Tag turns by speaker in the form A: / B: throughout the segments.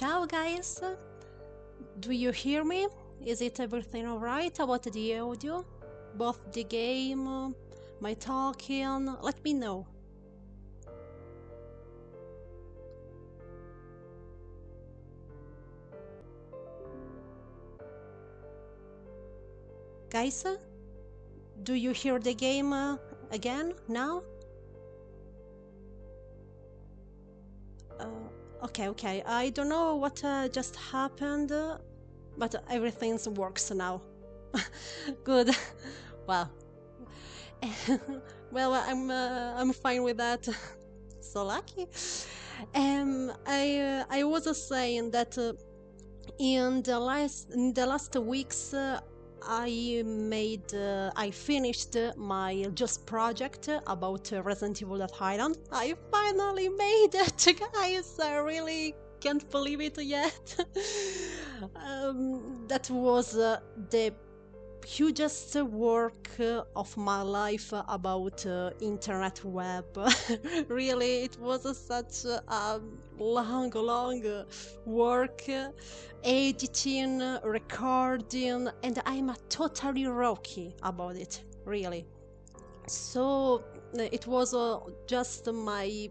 A: Ciao guys, do you hear me? Is it everything alright about the audio? Both the game, my talking? Let me know. Guys, do you hear the game again now? Okay. I don't know what just happened, but everything works now. Good. Well, I'm fine with that. So lucky. I was saying that in the last weeks I finished my just project about Resident Evil Dead Island. I finally made it, guys. I really can't believe it yet. That was the hugest work of my life about internet web. Really, it was such a long work, editing, recording, and I'm totally rocky about it, really. So it was just my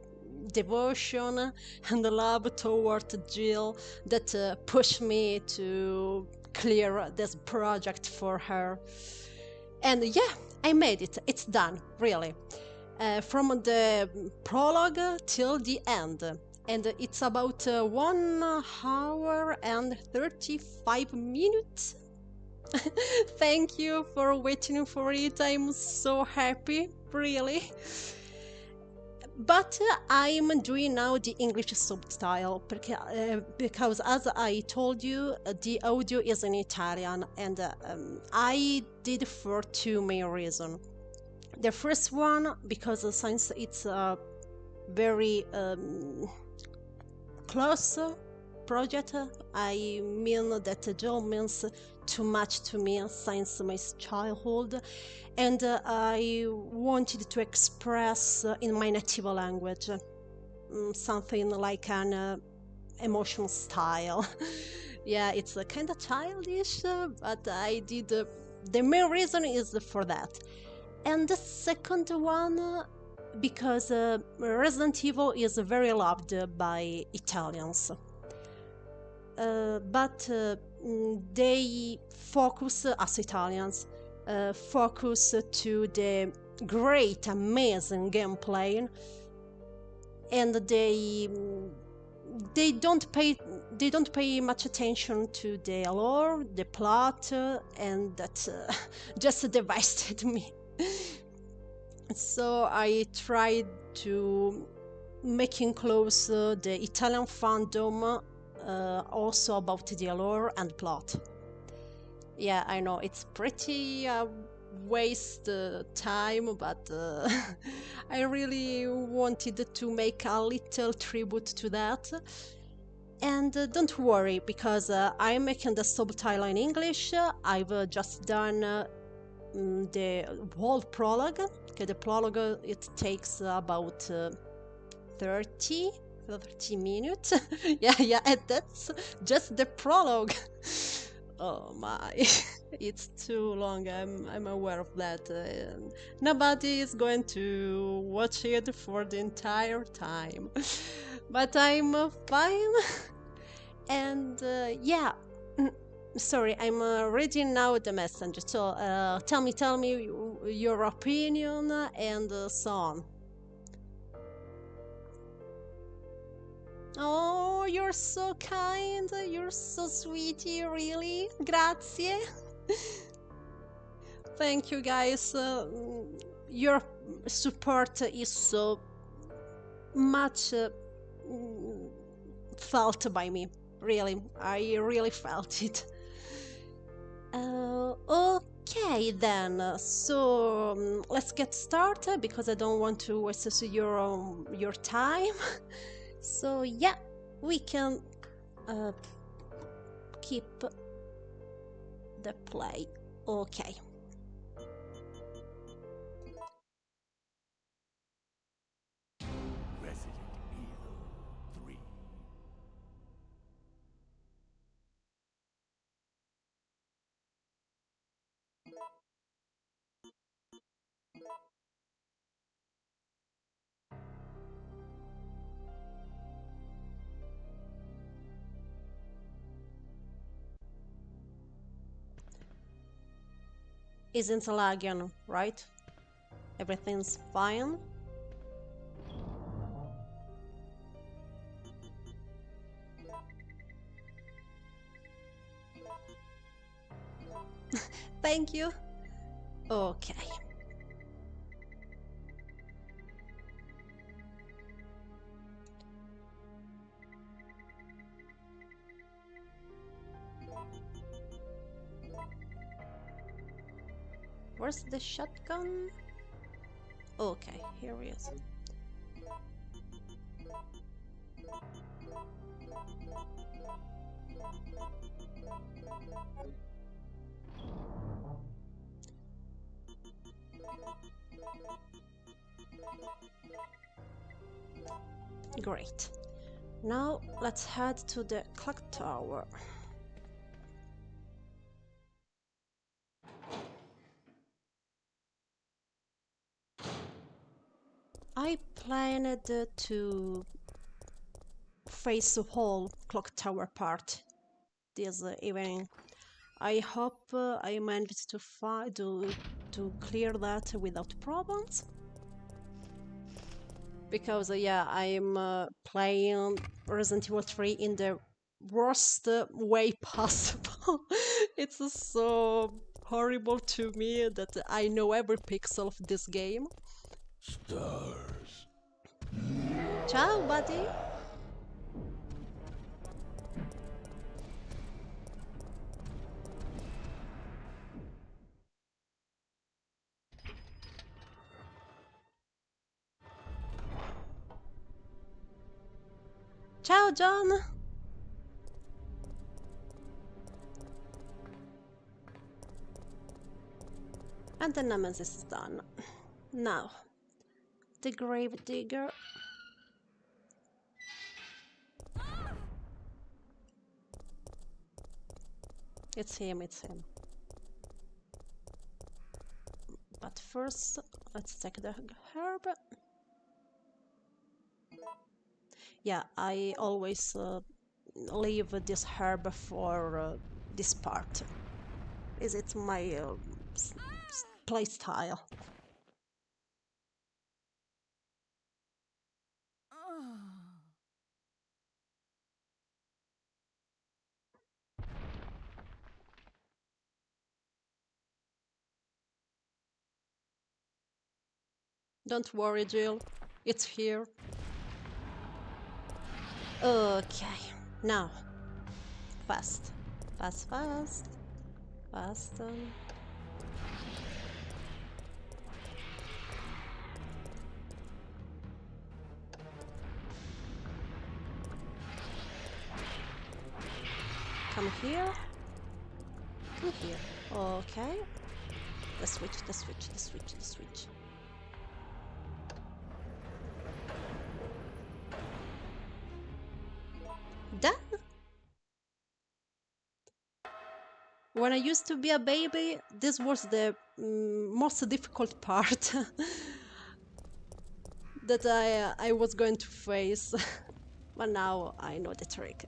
A: devotion and love toward Jill that pushed me to clear this project for her. And yeah, I made it. It's done, really. From the prologue till the end. And it's about 1 hour and 35 minutes. Thank you for waiting for it. I'm so happy, really. But I'm doing now the English subtitle because as I told you, the audio is in Italian, and I did for two main reasons. The first one, because since it's a very close project, I mean that Joe means too much to me since my childhood, and I wanted to express in my native language something like an emotional style. Yeah, it's kind of childish, but I did. The main reason is for that. And the second one, because Resident Evil is very loved by Italians. But they focus, as Italians, focus to the great, amazing gameplay, and they don't pay much attention to the lore, the plot, and that just devastated me. So I tried to making close the Italian fandom also about the lore and plot. Yeah, I know it's pretty waste time, but I really wanted to make a little tribute to that. And don't worry, because I'm making the subtitle in English. I've just done the whole prologue. Okay, the prologue it takes about 30 minutes. Yeah, and that's just the prologue. Oh my, it's too long. I'm aware of that. Nobody is going to watch it for the entire time, but I'm fine. And yeah, sorry, I'm reading now the message. So tell me your opinion and so on. Oh, you're so kind. You're so sweetie, really. Grazie. Thank you, guys. Your support is so much felt by me. Really, I really felt it. Okay then. So let's get started because I don't want to waste your time. So yeah, we can keep the play. Okay.
B: Resident Evil 3.
A: isn't lagging, right? Everything's fine. Thank you. Okay. Where's the shotgun? Okay, here he is. Great. Now let's head to the clock tower. I planned to face the whole clock tower part this evening. I hope I managed to clear that without problems. Because yeah, I'm playing Resident Evil 3 in the worst way possible. It's so horrible to me that I know every pixel of this game.
B: Stars.
A: Ciao, buddy. Ciao, John. And the Nemesis is done. Now, the grave digger. It's him, it's him. But first, let's take the herb. Yeah, I always leave this herb for this part. Is it my play style? Don't worry, Jill. It's here. Okay, now. Fast. Fast, fast. Fast. Come here. Come here. Okay. The switch, the switch, the switch, the switch. Done? When I used to be a baby, this was the most difficult part that I was going to face. But now I know the trick.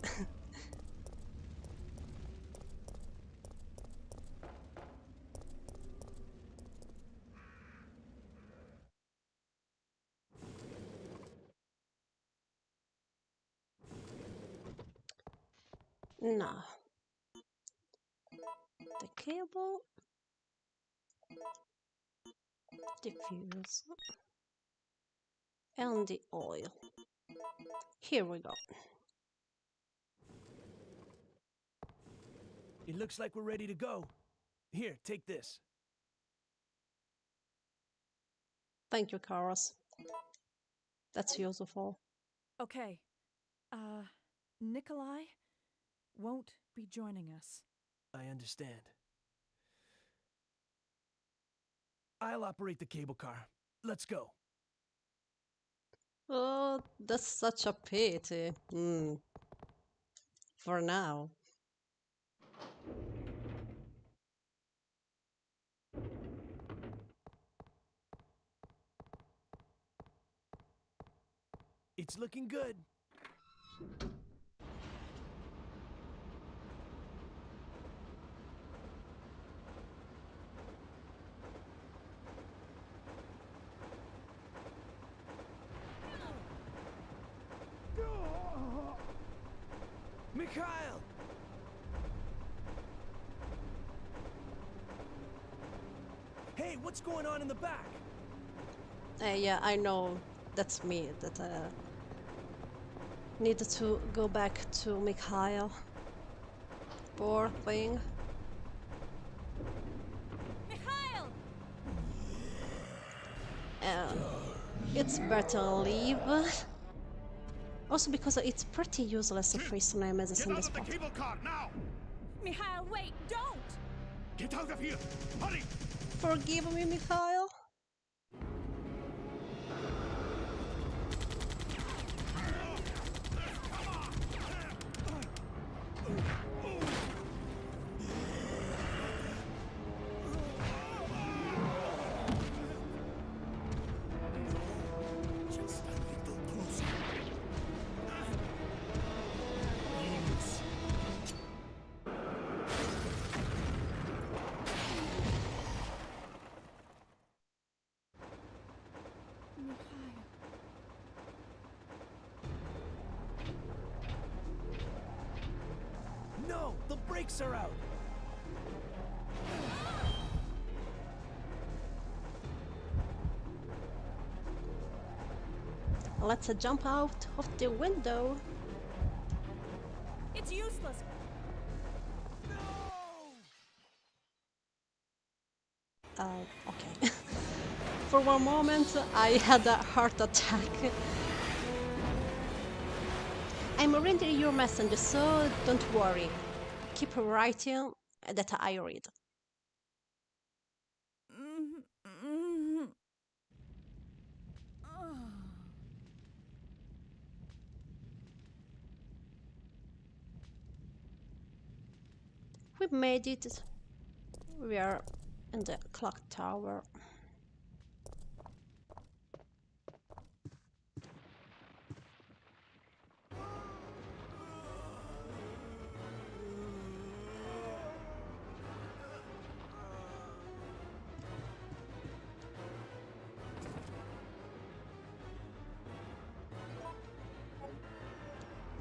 A: Now, the cable, the fuse, and the oil. Here we go.
B: It looks like we're ready to go. Here, take this.
A: Thank you, Karos. That's useful.
C: Okay. Nikolai won't be joining us.
B: I understand. I'll operate the cable car. Let's go.
A: Oh, that's such a pity. For now.
B: It's looking good. Mikhail! Hey, what's going on in the back?
A: Yeah, I know that's me that needed to go back to Mikhail. Poor thing.
C: Mikhail!
A: Uh, it's better leave. Also because it's pretty useless to face Nemesis
D: Get
A: in
D: out
A: this
D: of the
A: part.
D: cable car now!
C: Mikhail, wait, don't!
D: Get out of here! Hurry!
A: Forgive me, Mikhail.
D: Just a little closer.
C: Mikhail.
B: No, the brakes are out.
A: Let's jump out of the window.
C: It's useless.
A: Okay. For one moment, I had a heart attack. I'm reading your message, so don't worry. Keep writing that I read. We made it. We are in the clock tower.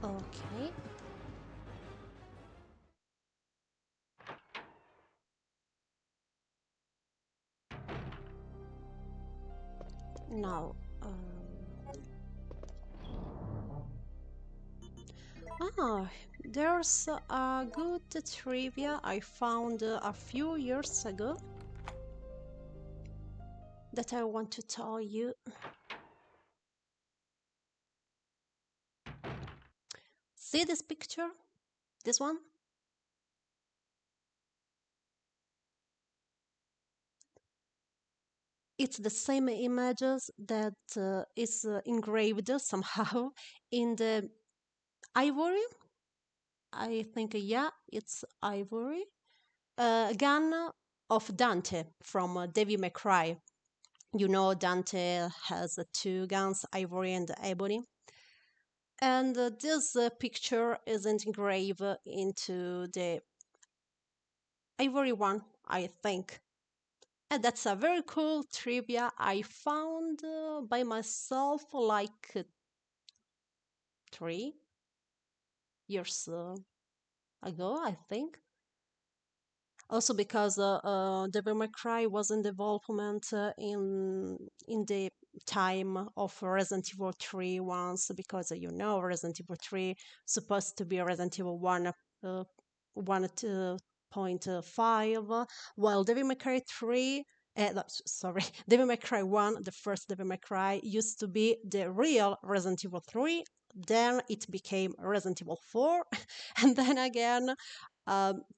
A: Okay. Now, there's a good trivia I found a few years ago that I want to tell you. See this picture? This one? It's the same images that is engraved somehow in the ivory. I think, yeah, it's ivory. Gun of Dante from Devil May Cry. You know, Dante has two guns, ivory and ebony. And this picture is engraved into the ivory one, I think. And that's a very cool trivia I found by myself like 3 years ago, I think. Also because Devil May Cry was in development in the time of Resident Evil 3 once, because you know Resident Evil 3 supposed to be Resident Evil 1 1.5, while Devil May Cry 3 no, sorry, Devil May Cry 1, the first Devil May Cry, used to be the real Resident Evil 3, then it became Resident Evil 4, and then again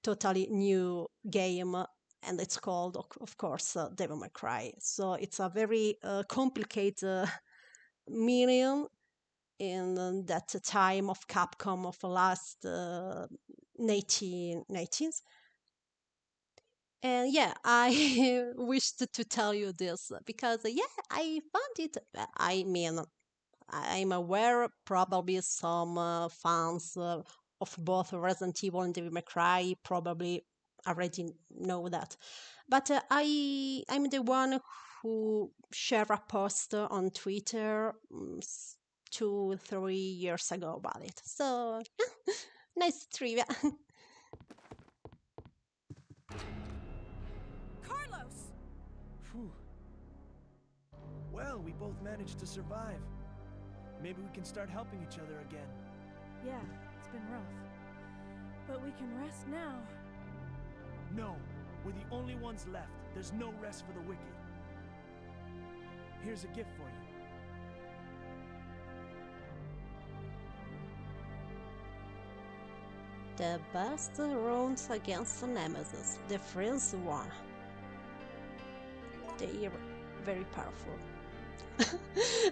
A: totally new game, and it's called, of course, Devil May Cry. So it's a very complicated meaning in that time of Capcom of the last 1990s. And yeah, I wished to tell you this because, yeah, I found it. I mean, I'm aware probably some fans of both Resident Evil and Devil May Cry probably already know that. But I'm the one who shared a post on Twitter 2-3 years ago about it. So Nice trivia.
C: Carlos!
B: Phew. Well, we both managed to survive. Maybe we can start helping each other again.
C: Yeah, it's been rough. But we can rest now.
B: No, we're the only ones left. There's no rest for the wicked. Here's a gift for you.
A: The best rounds against the Nemesis. The friends won. They are very powerful.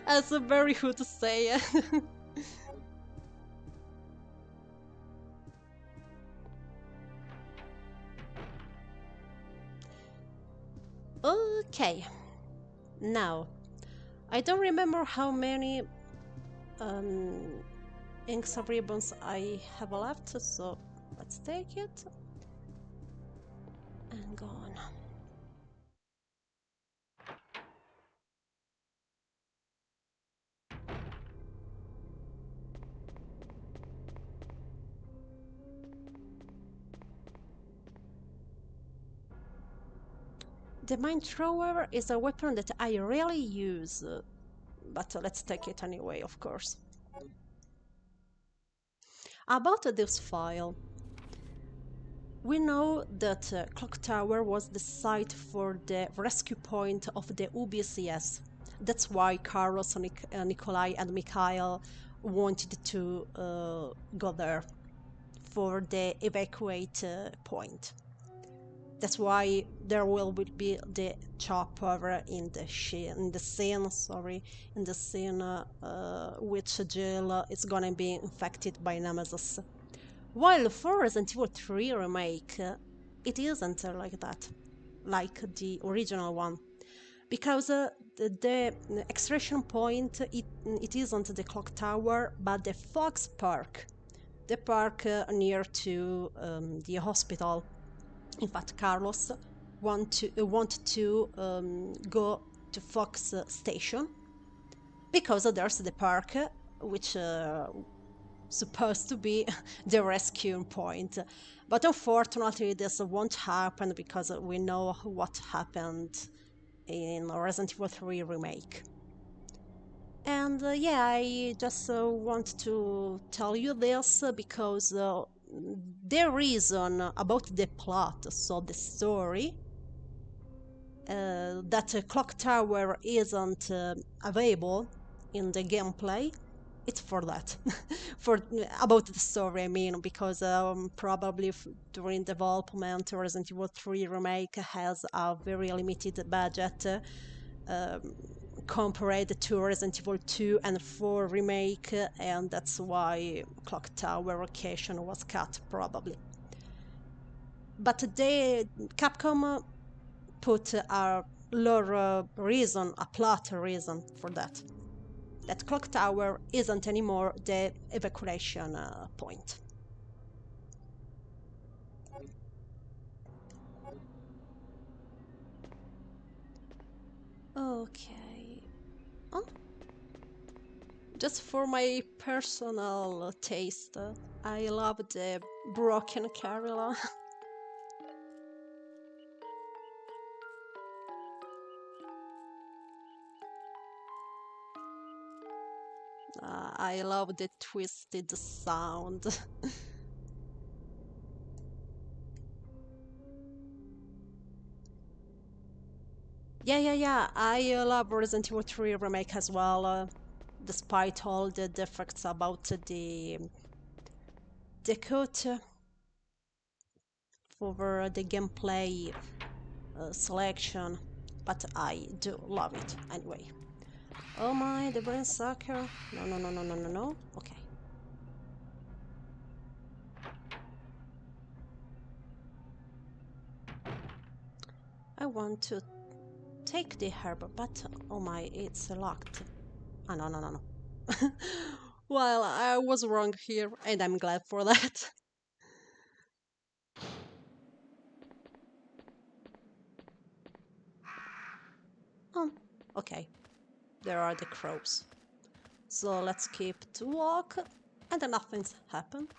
A: That's a very good to say. Okay. Now, I don't remember how many inks of ribbons I have left, so let's take it and go on. The mine thrower is a weapon that I rarely use, but let's take it anyway, of course. About this file, we know that Clock Tower was the site for the rescue point of the UBCS. That's why Carlos, Nikolai and Mikhail wanted to go there for the evacuate point. That's why there will be the chopper in the scene which Jill is gonna be infected by Nemesis. While for Resident Evil 3 remake, it isn't like that, like the original one, because the extraction point it isn't the clock tower, but the Fox Park, the park near to the hospital. In fact, Carlos want to go to Fox Station because there's the park, which supposed to be the rescue point. But unfortunately, this won't happen because we know what happened in Resident Evil 3 remake. And yeah, I just want to tell you this because the reason about the plot, so the story, that Clock Tower isn't available in the gameplay, it's for that. For about the story, I mean, because probably during development, Resident Evil 3 remake has a very limited budget compared to Resident Evil 2 and 4 remake, and that's why Clock Tower location was cut, probably. But the Capcom put a lore reason, a plot reason for that. That Clock Tower isn't anymore the evacuation point. Okay. Oh. Just for my personal taste, I love the broken Carilla. I love the twisted sound. Yeah. I love Resident Evil 3 remake as well, despite all the defects about the cut for the gameplay selection, but I do love it anyway. Oh my, the brain sucker. No. Okay. I want to take the herb, but oh my, it's locked. Ah, no. Well, I was wrong here, and I'm glad for that. Oh, okay. There are the crows. So let's keep to walk, and then nothing's happened.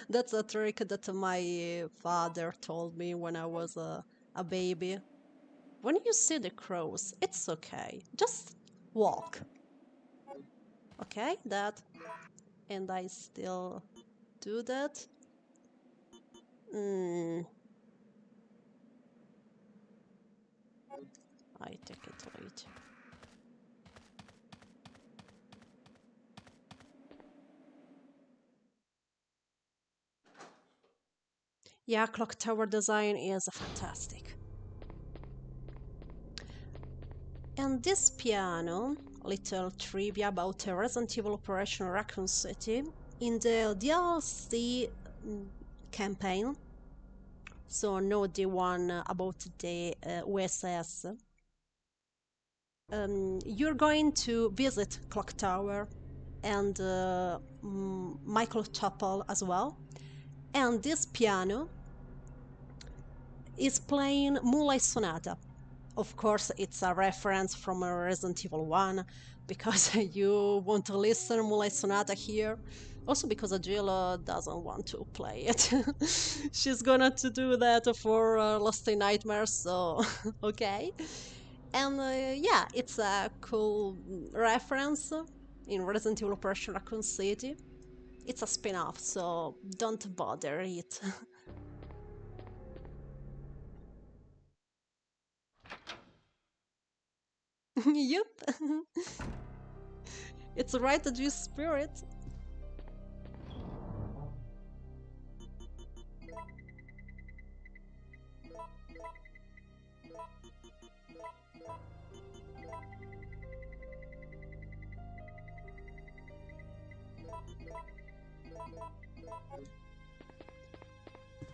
A: That's a trick that my father told me when I was a baby. When you see the crows, it's okay. Just walk. Okay, that. And I still do that. Mm, I take it later. Yeah, clock tower design is fantastic. And this piano, little trivia about Resident Evil Operation Raccoon City, in the DLC campaign, so not the one about the OSS, you're going to visit Clock Tower and Michael Chapel as well. And this piano is playing Moonlight Sonata. Of course, it's a reference from Resident Evil 1 because you want to listen Moonlight Sonata here. Also because Jill doesn't want to play it. She's gonna to do that for Lost in Nightmares, so okay. And yeah, it's a cool reference in Resident Evil Operation Raccoon City. It's a spin-off, so don't bother it. Yep. It's right, the G spirit.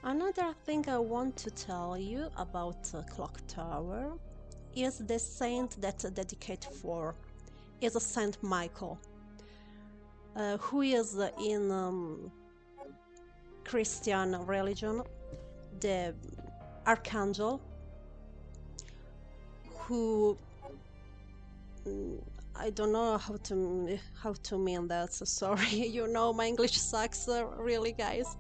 A: Another thing I want to tell you about Clock Tower is the saint that dedicate for is a Saint Michael, who is in Christian religion the archangel who I don't know how to mean that. So sorry, you know my English sucks, really, guys.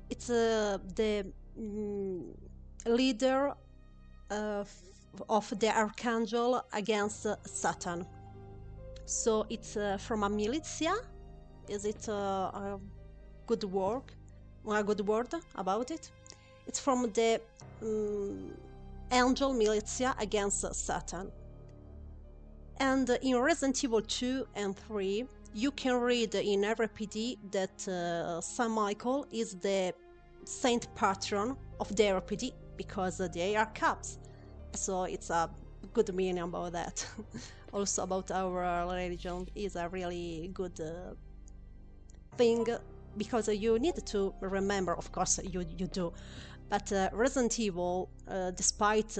A: It's the leader of the archangel against Satan. So it's from a militia. Is it a good word? A good word about it? It's from the angel militia against Satan. And in Resident Evil 2 and 3, you can read in RPD that Saint Michael is the saint patron of the RPD because they are cops. So it's a good meaning about that. Also about our religion is a really good thing because you need to remember, of course you do, but Resident Evil, despite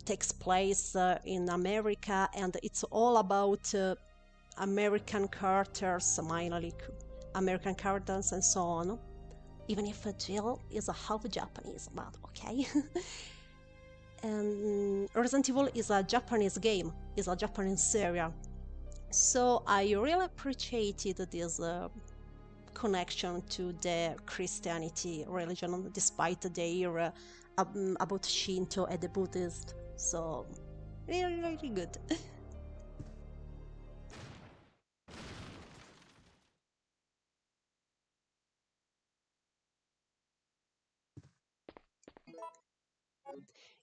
A: takes place in America and it's all about American characters, mainly American characters and so on, even if Jill is a half Japanese, but okay. And Resident Evil is a Japanese game, is a Japanese series. So I really appreciated this connection to the Christianity religion, despite their about Shinto and the Buddhist. So really, really good.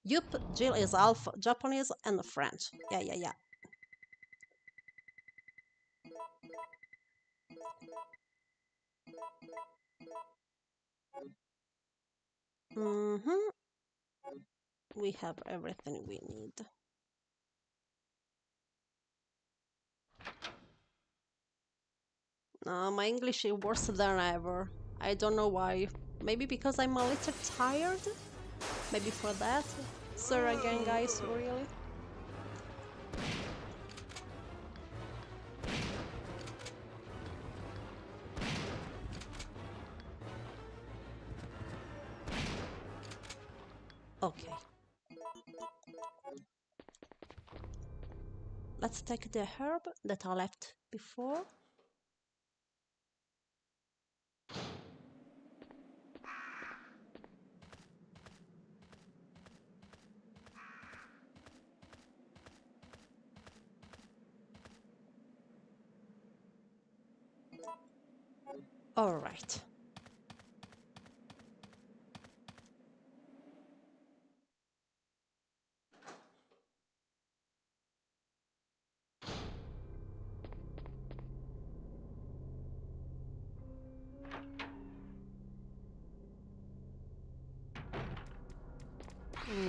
A: Yup, Jill is half Japanese and French. Yeah, yeah, yeah. Mm-hmm. We have everything we need. My English is worse than ever. I don't know why. Maybe because I'm a little tired? Maybe for that? Sorry again, guys, really. Okay. Let's take the herb that I left before. All right.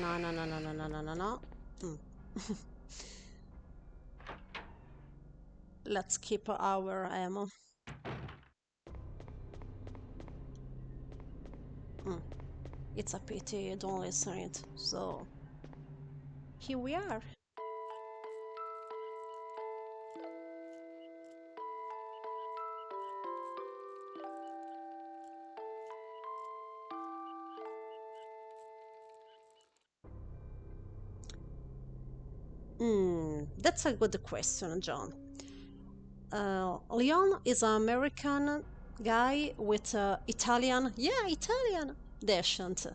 A: No, no, no, no, no, no, no, no, no. Mm. Let's keep our ammo. Mm. It's a pity you don't listen it. So here we are. That's a good question, John. Leon is an American guy with Italian descent,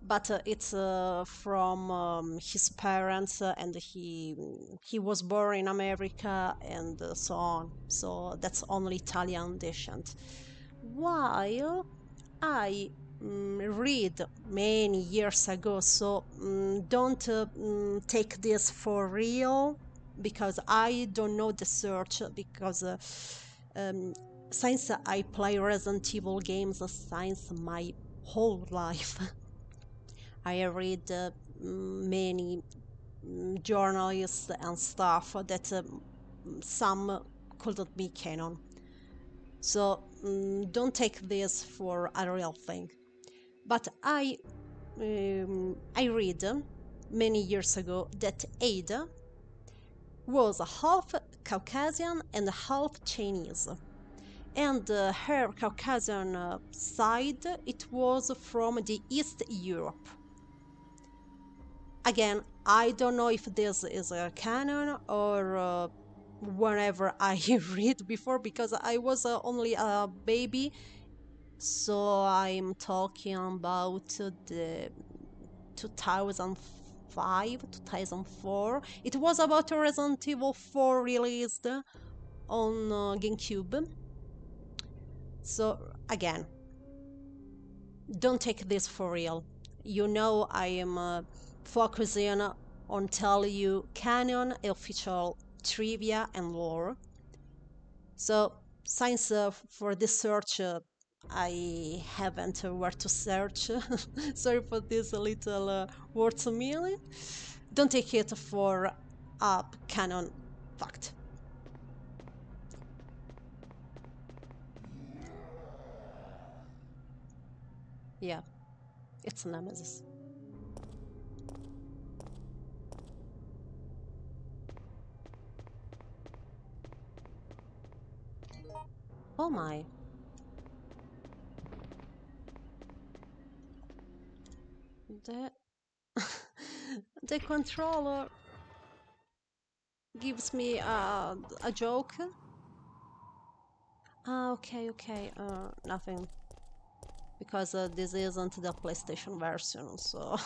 A: but it's from his parents, and he was born in America and so on. So that's only Italian descent. While I read many years ago, so don't take this for real because I don't know the search because um, since I play Resident Evil games since my whole life, I read many journalists and stuff that some couldn't be canon. So don't take this for a real thing. But I read many years ago that Ada was half Caucasian and half Chinese. And her Caucasian side, it was from the East Europe. Again, I don't know if this is a canon or whenever I read before because I was only a baby. So I'm talking about the 2005, 2004. It was about Resident Evil 4 released on GameCube. So again, don't take this for real. You know I am focusing on tell you canon, official trivia and lore. So since for this search I haven't where to search. Sorry for this little words mealy. Don't take it for a canon fact. Yeah, it's Nemesis. Oh my. The the controller gives me a joke. Ah, okay, okay. Nothing. Because this isn't the PlayStation version, so.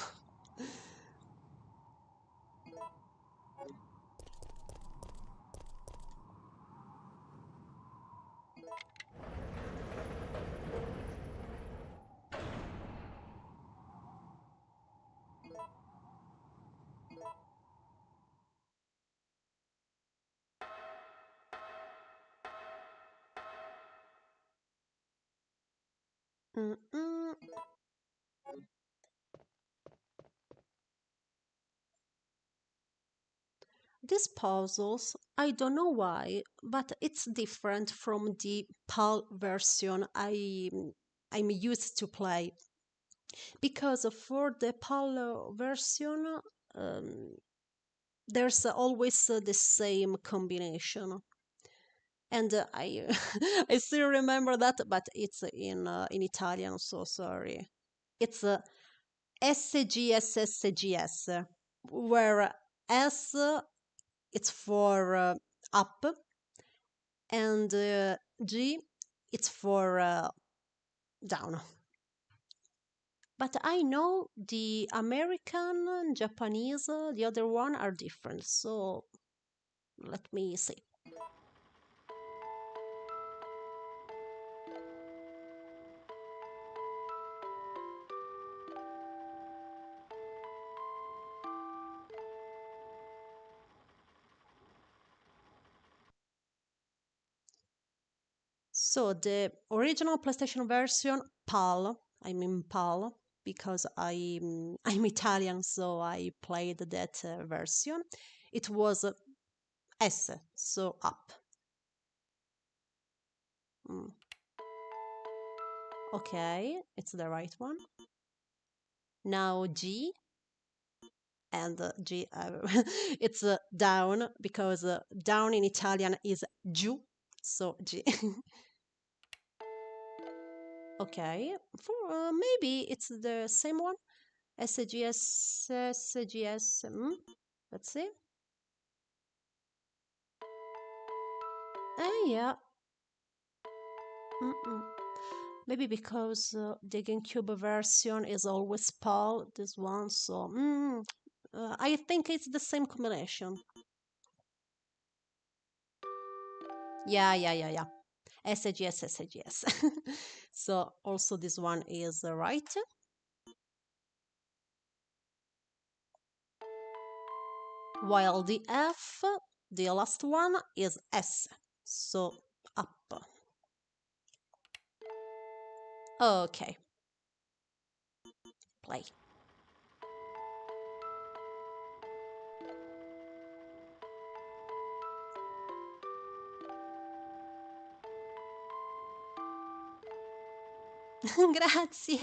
A: Mm-mm. These puzzles, I don't know why, but it's different from the PAL version I'm used to play. Because for the PAL version, um, there's always the same combination. And I I still remember that, but it's in Italian, so sorry. It's SGSSGS, where S it's for up and G it's for down. But I know the American and Japanese, the other one are different. So let me see. So the original PlayStation version, PAL, I mean PAL, because I'm Italian, so I played that version. It was S, so up. Mm. Okay, it's the right one. Now G, and G, it's down, because down in Italian is giù, so G. Okay, for maybe it's the same one. SGS, SGS. Let's see. Yeah. Mm-mm. Maybe because the GameCube version is always PAL, this one, so I think it's the same combination. Yeah. SGS, SGS. So also this one is right. While the F, the last one, is S, so up. Okay. Play. Grazie.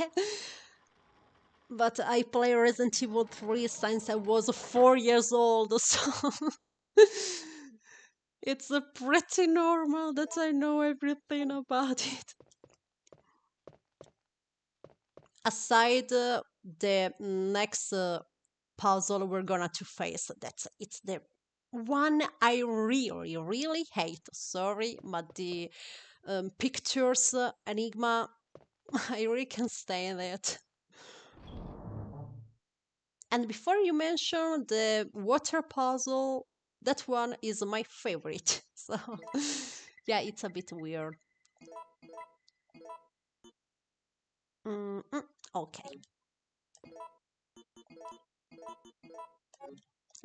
A: But I play Resident Evil 3 since I was 4 years old, so it's pretty normal that I know everything about it. Aside the next puzzle we're gonna to face, it's the one I really hate. Sorry, but the pictures enigma, I really can't stand it. And before you mention the water puzzle, that one is my favorite. So, yeah, it's a bit weird. Okay,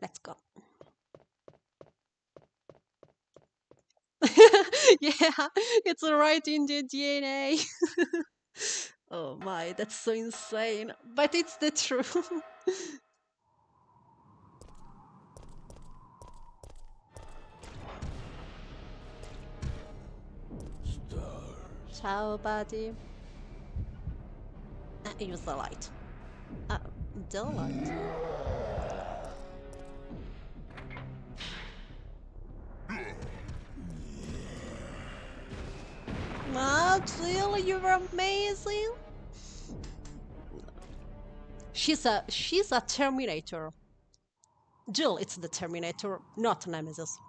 A: let's go. Yeah, it's right in the DNA. Oh my, that's so insane. But it's the truth. Ciao, buddy. Use the light. The light. Ah, Jill, you're amazing. She's a Terminator. Jill, it's the Terminator, not Nemesis.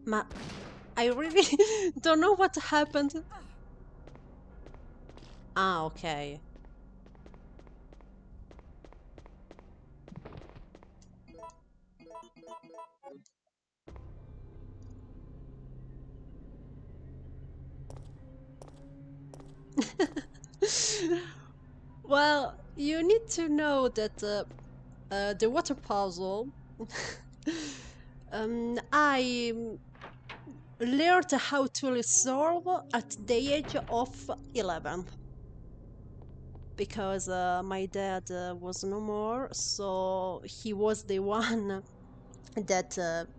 A: Ma, I really don't know what happened. Ah, okay. Well, you need to know that the water puzzle, I learned how to resolve at the age of 11. Because my dad was no more, so he was the one that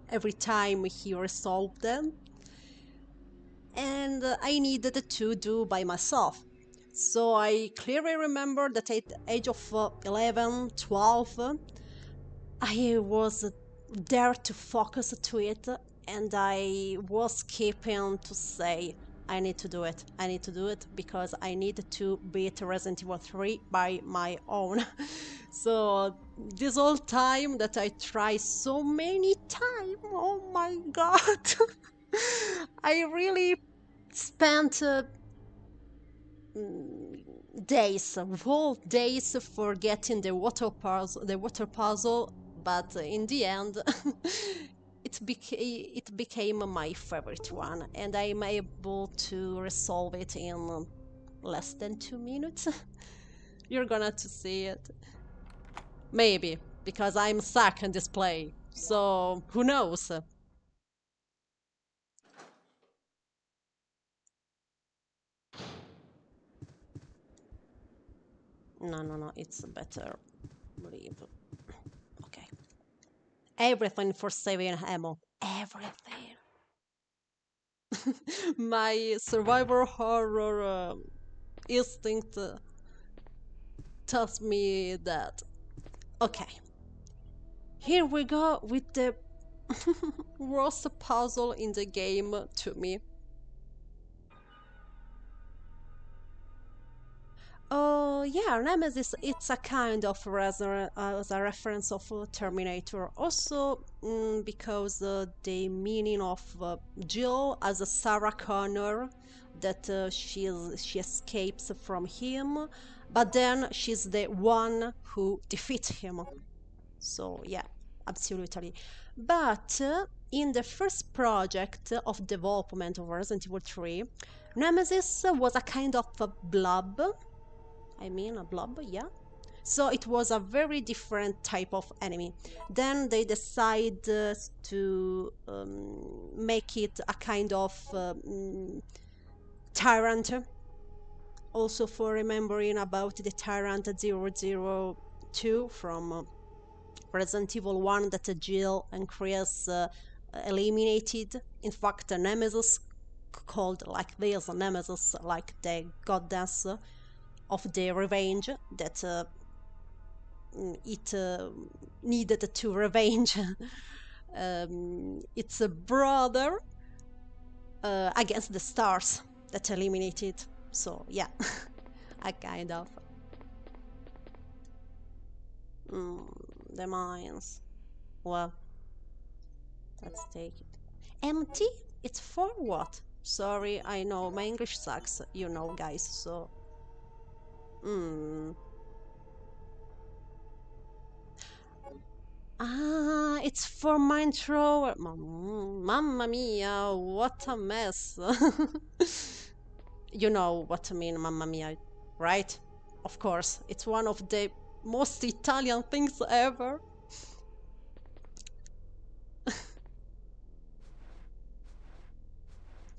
A: every time he resolved them, and I needed to do by myself. So I clearly remember that at the age of 11, 12, I was there to focus to it, and I was keeping to say, I need to do it. I need to do it because I need to beat Resident Evil 3 by my own. So this whole time that I try so many times, oh my god, I really spent days, whole days for getting the water puzzle, but in the end, it became my favorite one, and I'm able to resolve it in less than 2 minutes. You're gonna to see it. Maybe, because I'm stuck in this play. So, who knows? No, it's better leave. Okay. Everything for saving ammo. Everything. My survivor horror instinct tells me that. Okay. Here we go with the worst puzzle in the game to me. Oh yeah, Nemesis, it's a kind of as a reference of Terminator. Also, because the meaning of Jill as a Sarah Connor, that she escapes from him, but then she's the one who defeats him. So yeah, absolutely. But in the first project of development of Resident Evil 3, Nemesis was a kind of a blob. I mean, a blob, yeah. So it was a very different type of enemy. Then they decide to make it a kind of tyrant. Also for remembering about the Tyrant 002 from Resident Evil 1 that Jill and Chris eliminated. In fact, a Nemesis called like this, a Nemesis like the goddess of the revenge that it needed to revenge its brother against the stars that eliminated. So yeah, I kind of the mines. Well, let's take it. Empty? It's for what? Sorry, I know my English sucks, you know, guys. So, ah, it's for mine thrower. Mamma mia, what a mess. You know what I mean, mamma mia, right? Of course, it's one of the most Italian things ever.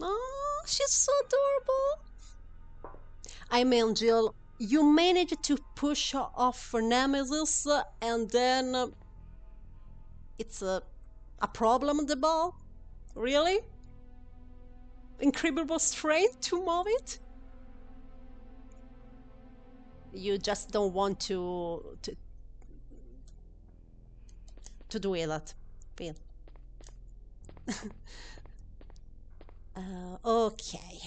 A: Oh, she's so adorable. I mean, Jill, you managed to push off Nemesis, and then it's a problem, the ball? Really? Incredible strength to move it? You just don't want to do it, Phil. Okay.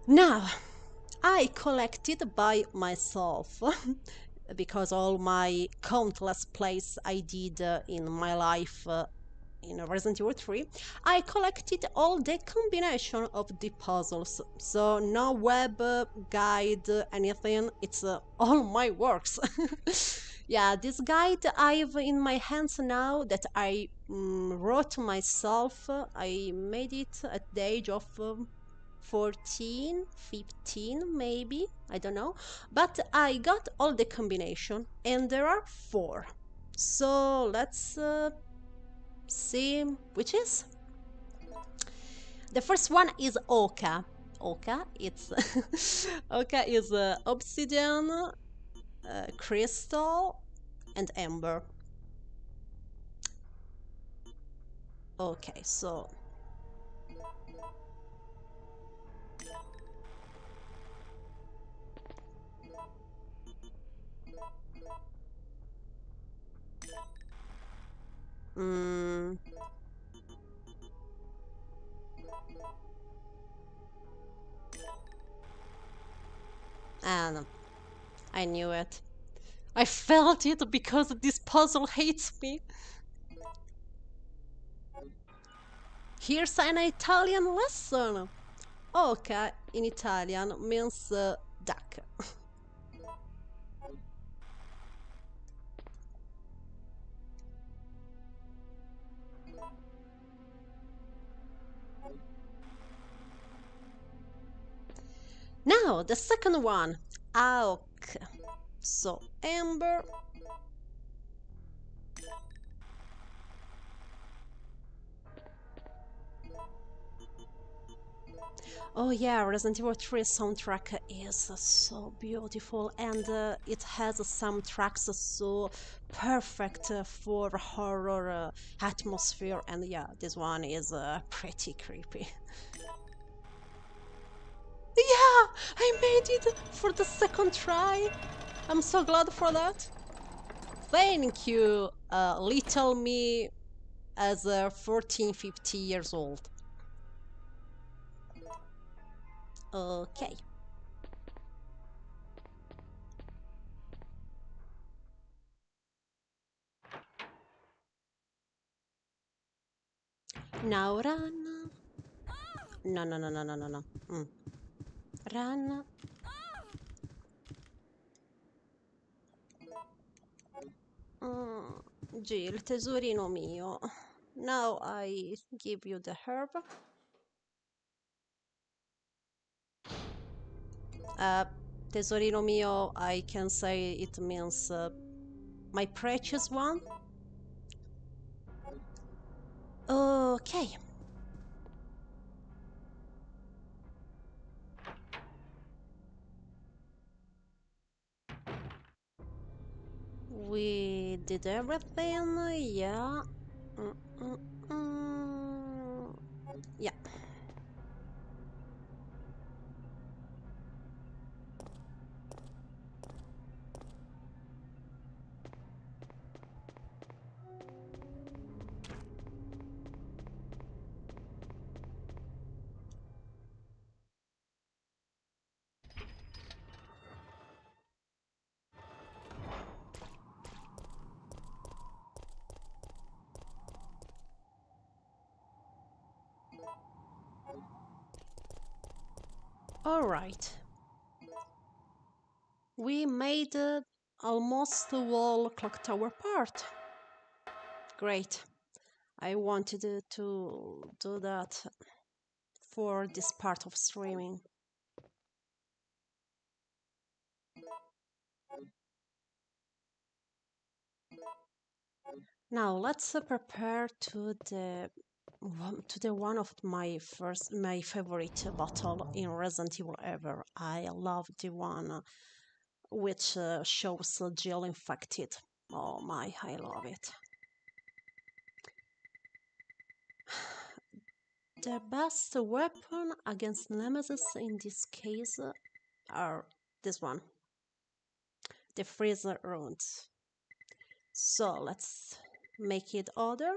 A: Now, I collected by myself because all my countless plays I did in my life in Resident Evil 3, I collected all the combination of the puzzles. So no web guide, anything. It's all my works. Yeah, this guide I've in my hands now that I wrote myself. I made it at the age of 14, 15 maybe, I don't know. But I got all the combination and there are 4. So let's see which is. The first one is Oka. Oka, it's Oka is obsidian, crystal, and ember. Okay, so and I knew it. I felt it because this puzzle hates me. Here's an Italian lesson. Oca in Italian means duck. Now, the second one. Auk. So, Amber. Oh yeah, Resident Evil 3 soundtrack is so beautiful, and it has some tracks so perfect for horror atmosphere, and yeah, this one is pretty creepy. Yeah, I made it for the second try. I'm so glad for that. Thank you, little me as 14, 50 years old. Okay. Now run. No, no, no, no, no, no, no. Run. Gee, il tesorino mio. Now I give you the herb. Uh, Tesorino mio, I can say it means my precious one. Okay. We did everything, yeah. Mm, mm, mm. Yeah. All right. We made almost the whole clock tower part. Great. I wanted to do that for this part of streaming. Now let's prepare to the one of my favorite battle in Resident Evil ever. I love the one which shows Jill infected. Oh my, I love it. The best weapon against Nemesis in this case are this one, the freezer runes. So let's make it order.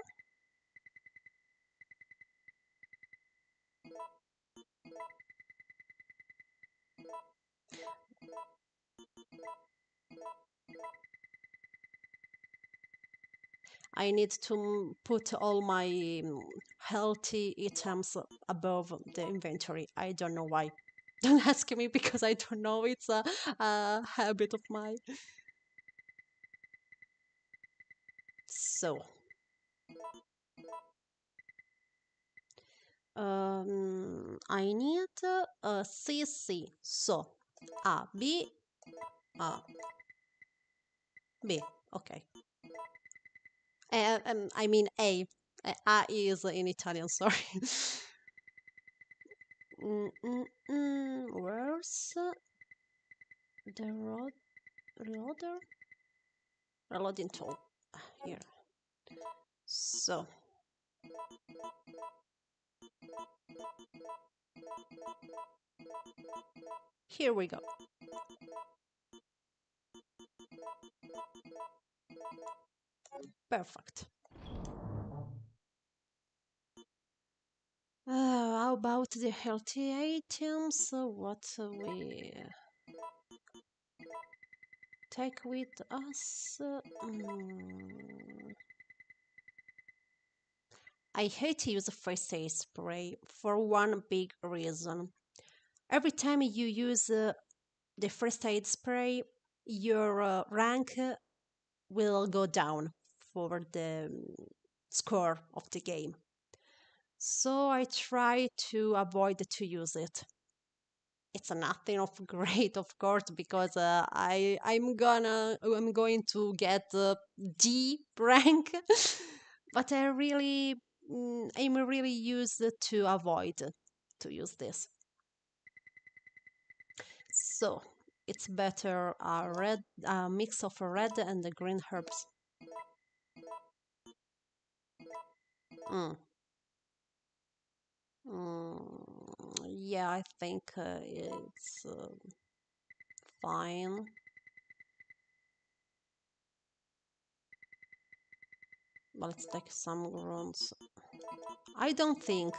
A: I need to put all my healthy items above the inventory. I don't know why. Don't ask me because I don't know. It's a habit of mine. So, I need a CC. So, A, B, A, B. Okay. I mean A. A is in Italian, sorry. Where's the reloader? Reloading tool. Here. So. Here we go. Perfect. How about the healthy items? What we take with us? I hate to use a first aid spray for one big reason. Every time you use the first aid spray, your rank will go down for the score of the game. So I try to avoid to use it. it's nothing of great, of course, because I'm going to get D rank, but I'm really used to avoid to use this. So it's better a red mix of red and the green herbs. Mm. Yeah, I think it's fine. But let's take some rounds. I don't think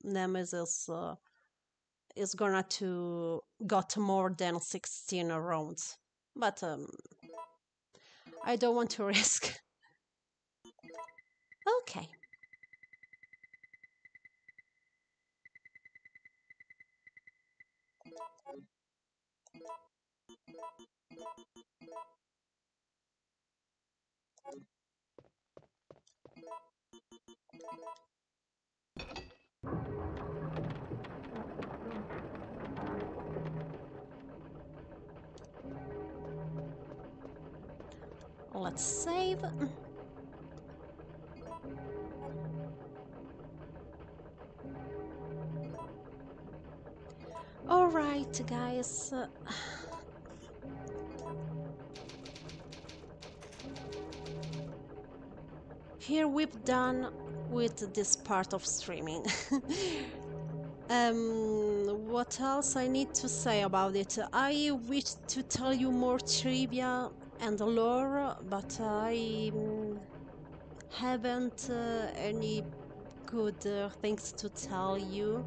A: Nemesis is gonna to got more than 16 rounds, but I don't want to risk. Okay. Let's save. All right, guys. Here we've done with this part of streaming. What else I need to say about it? I wish to tell you more trivia and lore, but I haven't any good things to tell you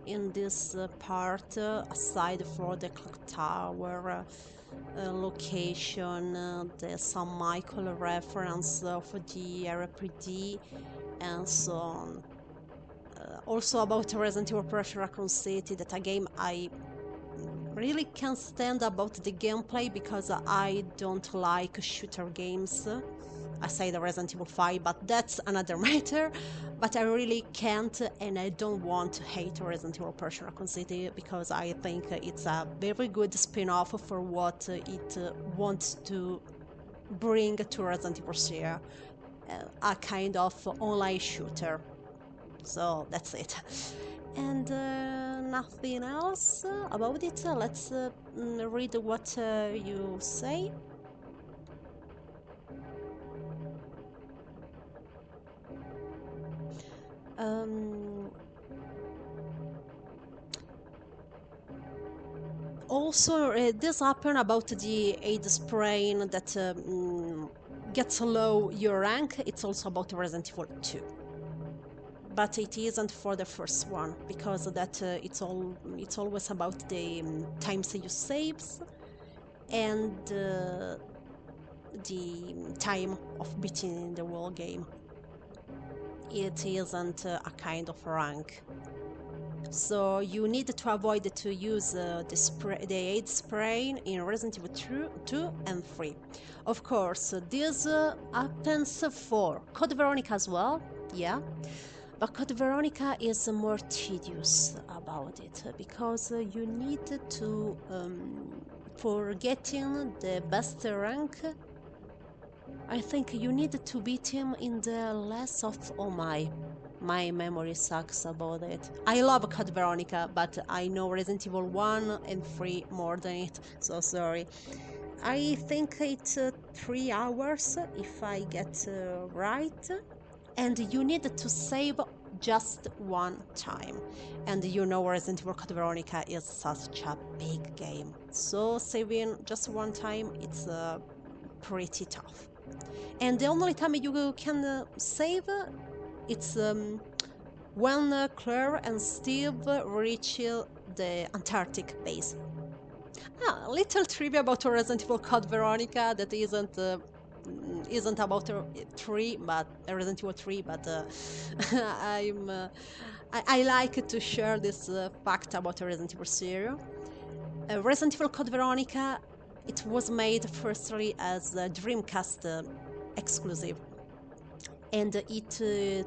A: in this part, aside for the clock tower location, the St. Michael reference of the RPD, and so on. Also about Resident Evil Pressure Raccoon City, that a game I really can't stand about the gameplay because I don't like shooter games. I say the Resident Evil 5, but that's another matter. But I really can't, and I don't want to hate Resident Evil Pressure Raccoon City because I think it's a very good spin-off for what it wants to bring to Resident Evil series, a kind of online shooter. So that's it. And nothing else about it. Let's read what you say. Also, this happened about the AIDS sprain that gets low your rank. It's also about Resident Evil 2. But it isn't for the first one because that it's always about the times you saves and the time of beating the whole game. It isn't a kind of rank. So you need to avoid to use the AIDS spray in Resident Evil 2 and 3. Of course, this happens for Code Veronica as well, yeah. But Code Veronica is more tedious about it because you need to, for getting the best rank, I think you need to beat him in the less of... Oh my memory sucks about it. I love Code Veronica, but I know Resident Evil 1 and 3 more than it, so sorry. I think it's 3 hours if I get right. And you need to save just one time. And you know Resident Evil Code Veronica is such a big game. So saving just one time, it's pretty tough. And the only time you can save, it's when Claire and Steve reach the Antarctic base. A little trivia about Resident Evil Code Veronica that isn't about 3, but Resident Evil 3, but I like to share this fact about Resident Evil series. Resident Evil Code Veronica, it was made firstly as a Dreamcast exclusive, and it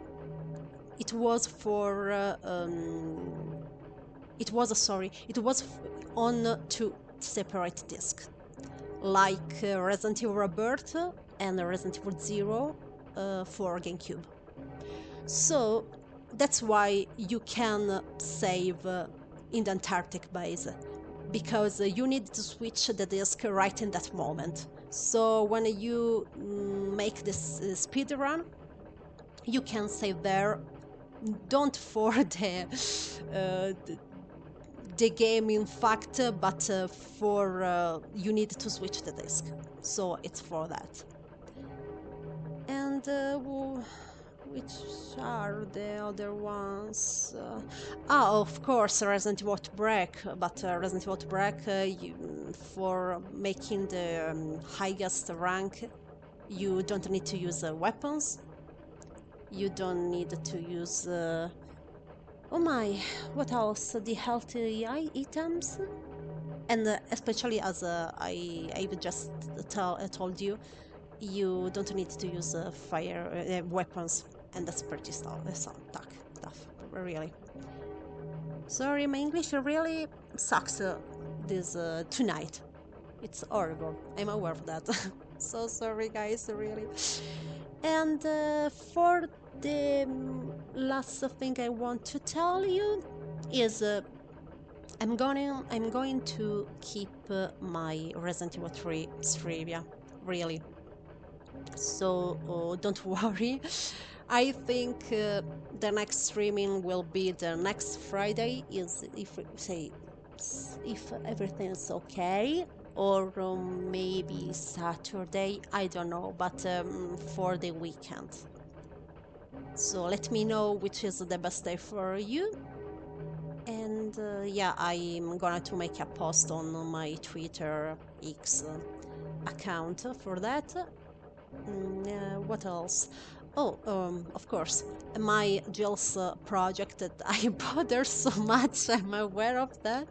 A: was for It was sorry, it was on two separate discs, like Resident Evil Rebirth and Resident Evil Zero for GameCube. So that's why you can save in the Antarctic base, because you need to switch the disc right in that moment. So when you make this speed run, you can save there. Don't for the game in fact, but for you need to switch the disc. So it's for that. And which are the other ones? Of course, Resident Evil Outbreak, but Resident Evil Outbreak, for making the highest rank, you don't need to use weapons. You don't need to use... oh my, what else? The healthy items? And especially as I've just told you, you don't need to use fire weapons, and that's pretty tough, really. Sorry, my English really sucks this tonight. It's horrible. I'm aware of that. So sorry, guys, really. And for the last thing I want to tell you is I'm going to keep my Resident Evil 3 trivia, really. So don't worry. I think the next streaming will be the next Friday, is if everything is okay, or maybe Saturday, I don't know, but for the weekend. So let me know which is the best day for you. And yeah, I'm gonna to make a post on my Twitter X account for that. What else? Oh, of course, my Jill's project that I bother so much. I'm aware of that,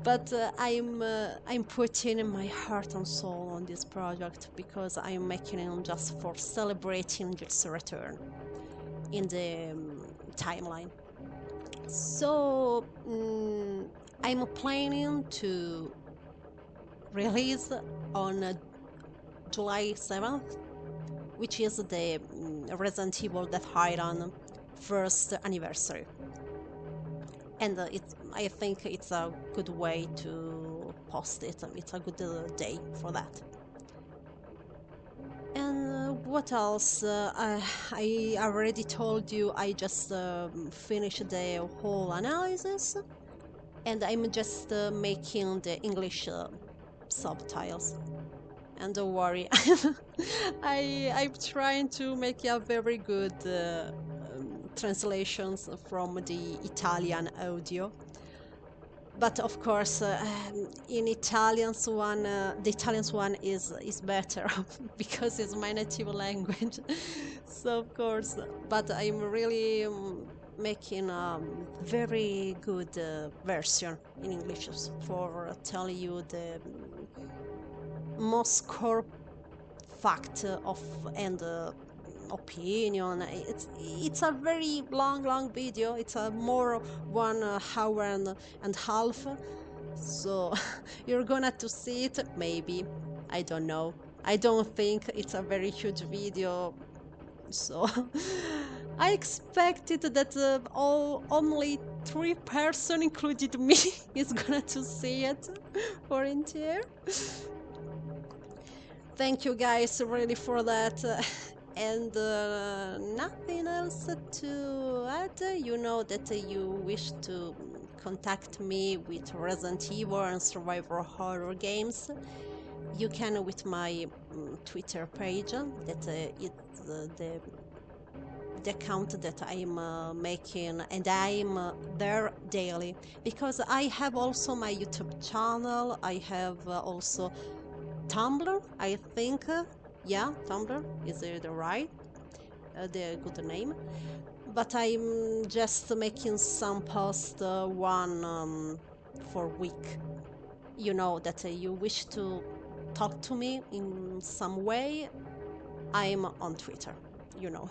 A: but I'm putting my heart and soul on this project because I'm making it just for celebrating Jill's return in the timeline. So I'm planning to release on July 7th, which is the Resident Evil Death Island first anniversary. And I think it's a good way to post it. It's a good day for that. And what else? I already told you I just finished the whole analysis, and I'm just making the English subtitles. And don't worry, I'm trying to make a very good translations from the Italian audio. But of course, in Italians one, the Italians one is better because it's my native language. So of course, but I'm really making a very good version in English for telling you the most core fact of and opinion. It's a very long video. It's a more 1 hour and a half. So you're gonna to see it maybe. I don't know. I don't think it's a very huge video. So I expected that only 3 person, included me, is gonna to see it for entire. Thank you guys really for that. And nothing else to add. You know that you wish to contact me with Resident Evil and survival horror games. You can with my Twitter page. That it's the account that I'm making, and I'm there daily because I have also my YouTube channel. I have also Tumblr, I think. Yeah, Tumblr is the right, the good name. But I'm just making some posts, one for week. You know that you wish to talk to me in some way, I'm on Twitter, you know.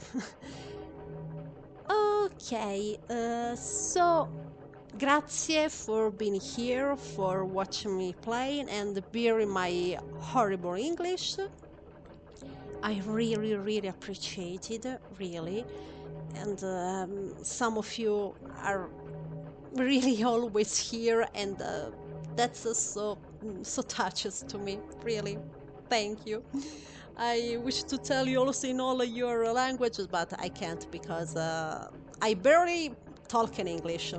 A: Okay, so grazie for being here, for watching me play and bearing my horrible English. I really, really appreciate it, really. And some of you are really always here, and that's so touches to me, really. Thank you. I wish to tell you also in all your languages, but I can't because I barely talk in English.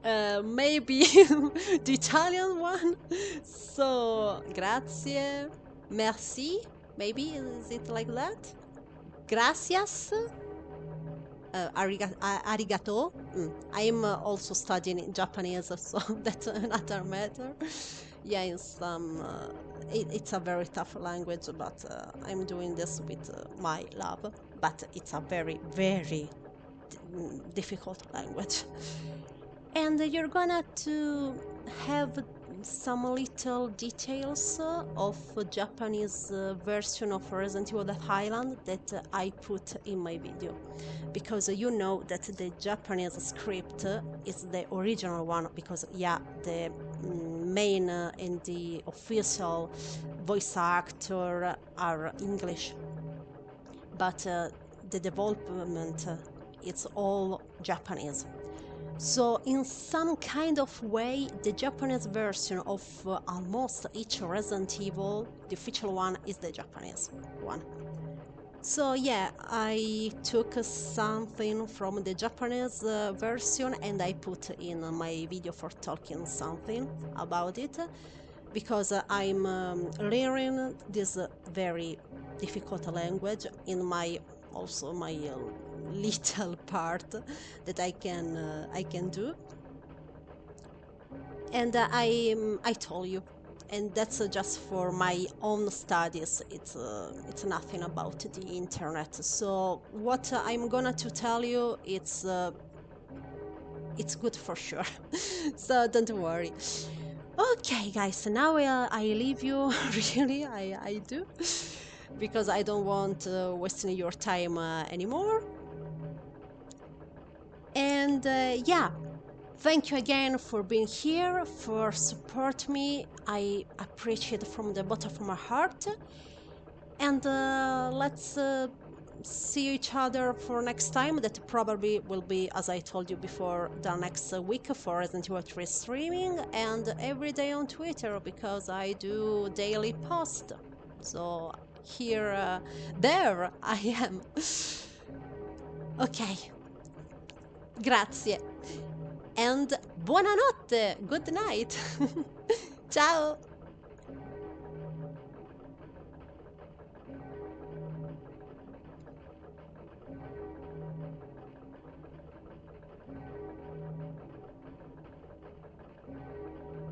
A: Maybe the Italian one. So, grazie, merci, maybe is it like that? Gracias, arigato. I'm also studying in Japanese, so that's another matter. Yeah, in some, it's a very tough language, but I'm doing this with my love. But it's a very, very difficult language. And you're gonna to have some little details of a Japanese version of Resident Evil Death Island that I put in my video, because you know that the Japanese script is the original one, because yeah, the main and the official voice actor are English, but the development it's all Japanese. So in some kind of way, the Japanese version of almost each Resident Evil, the official one, is the Japanese one. So yeah, I took something from the Japanese version and I put in my video for talking something about it, because I'm learning this very difficult language in my also my little part that I can do. And I told you, and that's just for my own studies. It's nothing about the internet. So what I'm gonna to tell you, it's good for sure. So don't worry. Okay, guys. Now I leave you. Really, I do, because I don't want wasting your time anymore. And yeah. Thank you again for being here, for support me. I appreciate it from the bottom of my heart. And let's see each other for next time. That probably will be, as I told you before, the next week for Resident Evil 3 streaming, and every day on Twitter, because I do daily post. So here, there I am. Ok, grazie. And buonanotte, good night. Ciao.